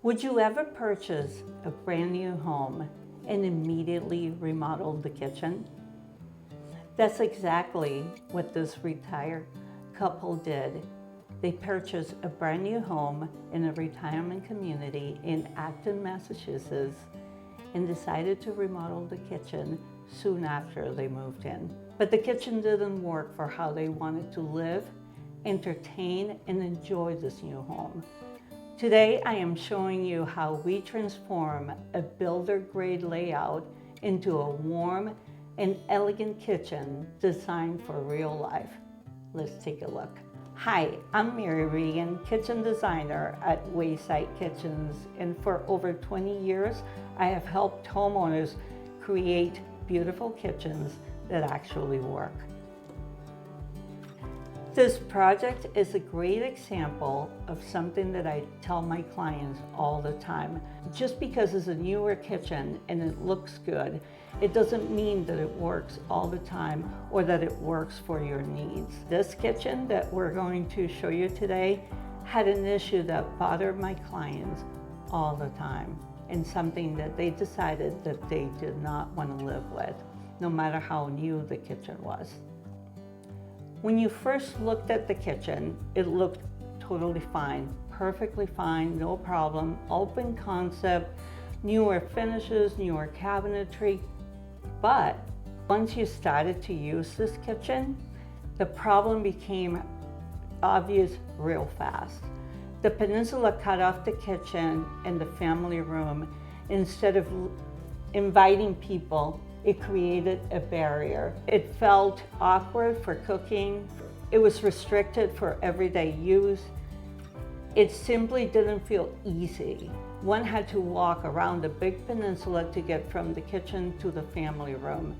Would you ever purchase a brand new home and immediately remodel the kitchen? That's exactly what this retired couple did. They purchased a brand new home in a retirement community in Acton, Massachusetts, and decided to remodel the kitchen soon after they moved in. But the kitchen didn't work for how they wanted to live, entertain, and enjoy this new home. Today, I am showing you how we transform a builder-grade layout into a warm and elegant kitchen designed for real life. Let's take a look. Hi, I'm Mary Regan, kitchen designer at Wayside Kitchens, and for over 20 years, I have helped homeowners create beautiful kitchens that actually work. This project is a great example of something that I tell my clients all the time. Just because it's a newer kitchen and it looks good, it doesn't mean that it works all the time or that it works for your needs. This kitchen that we're going to show you today had an issue that bothered my clients all the time, and something that they decided that they did not want to live with, no matter how new the kitchen was. When you first looked at the kitchen, it looked totally fine, perfectly fine, no problem, open concept, newer finishes, newer cabinetry. But once you started to use this kitchen, the problem became obvious real fast. The peninsula cut off the kitchen and the family room. Instead of inviting people, it created a barrier. It felt awkward for cooking. It was restricted for everyday use. It simply didn't feel easy. One had to walk around the big peninsula to get from the kitchen to the family room.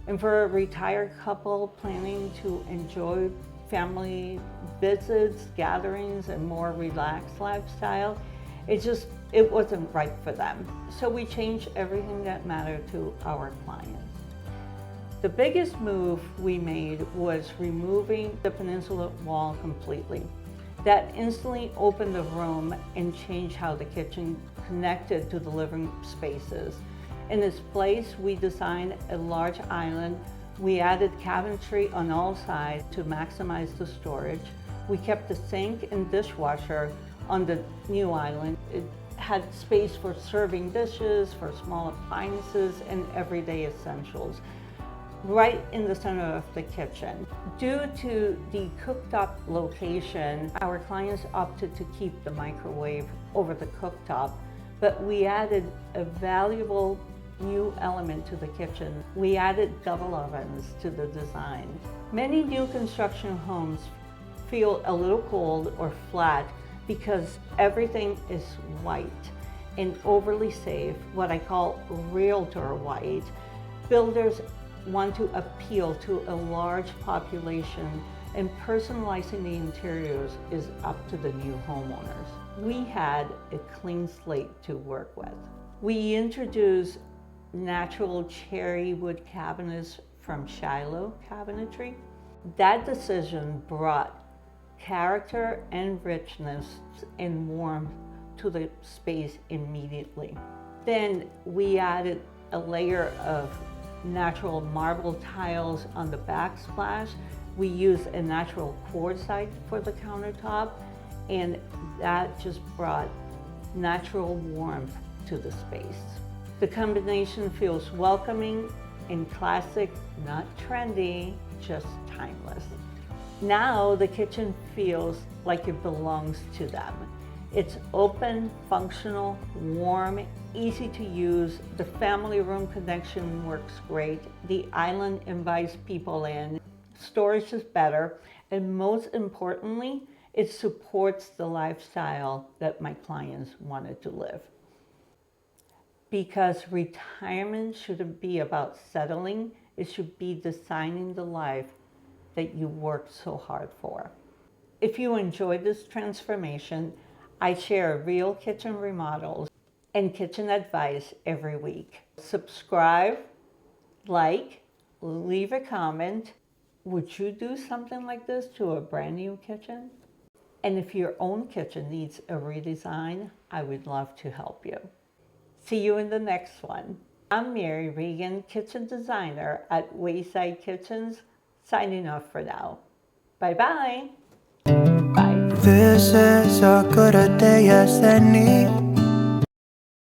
And for a retired couple planning to enjoy family visits, gatherings, and more relaxed lifestyle, it wasn't right for them. So we changed everything that mattered to our clients. The biggest move we made was removing the peninsula wall completely. That instantly opened the room and changed how the kitchen connected to the living spaces. In its place, we designed a large island. We added cabinetry on all sides to maximize the storage. We kept the sink and dishwasher on the new island. It had space for serving dishes, for small appliances, and everyday essentials, right in the center of the kitchen. Due to the cooktop location, our clients opted to keep the microwave over the cooktop, but we added a valuable new element to the kitchen. We added double ovens to the design. Many new construction homes feel a little cold or flat because everything is white and overly safe, what I call realtor white. Builders want to appeal to a large population, and personalizing the interiors is up to the new homeowners. We had a clean slate to work with. We introduced natural cherry wood cabinets from Shiloh Cabinetry. That decision brought character and richness and warmth to the space immediately. Then we added a layer of natural marble tiles on the backsplash. We used a natural quartzite for the countertop, and that just brought natural warmth to the space. The combination feels welcoming and classic, not trendy, just timeless. Now the kitchen feels like it belongs to them. It's open, functional, warm, easy to use. The family room connection works great. The island invites people in. Storage is better. And most importantly, it supports the lifestyle that my clients wanted to live. Because retirement shouldn't be about settling, it should be designing the life that you worked so hard for. If you enjoyed this transformation, I share real kitchen remodels and kitchen advice every week. Subscribe, like, leave a comment. Would you do something like this to a brand new kitchen? And if your own kitchen needs a redesign, I would love to help you. See you in the next one. I'm Mary Regan, kitchen designer at Wayside Kitchens, signing off for now. Bye-bye. Bye. This is as good a day as any.